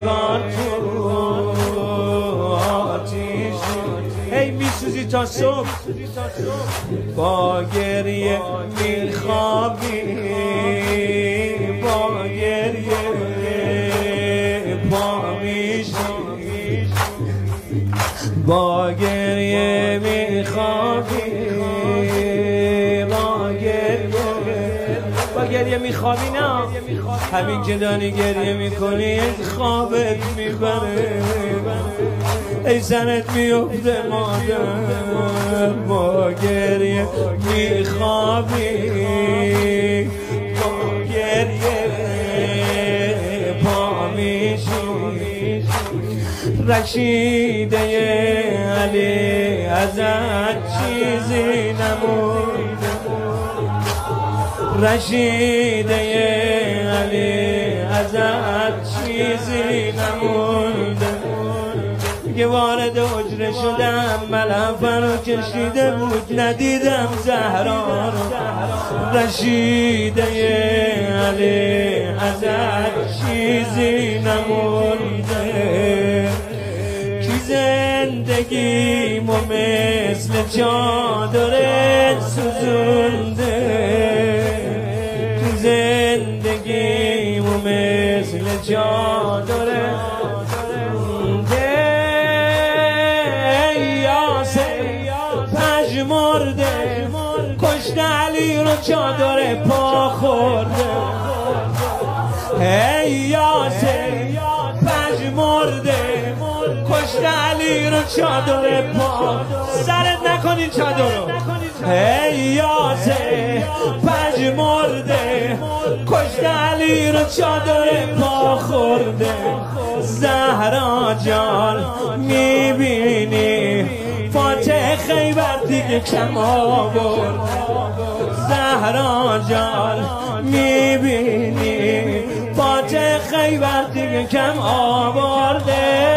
تو آتیش هی میسوزی تا صبح با گریه میخوابی با گریه پا میشی با گریه میخوابی با گریه میخوابی نه همین که داری گریه میکنی یک خوابت میبره ای زنت میفته مادر با گریه میخوابی با گریه پا میشی رشیده علی ازت چیزی نمود رشیده علی ازت چیزی نمونده که وارد حجره شدم ملحفه رو کشیده بود ندیدم زهرا رو رشیده علی ازت چیزی نمونده کی زندگیمو مثل چادرت سوزونده زندگیمو مثل چادره یاسر پژمرده کشت علی رو چادر پا خورده ای یاسر پژمرده کشت علی رو چادر پا سرت نکنین چادر رو ای یاسر پژمرده کشت علی رو چادر پا خورده زهرا جان میبینی فاتح خیبر دیگه کم آورد زهرا جان میبینی فاتح خیبر دیگه کم آورده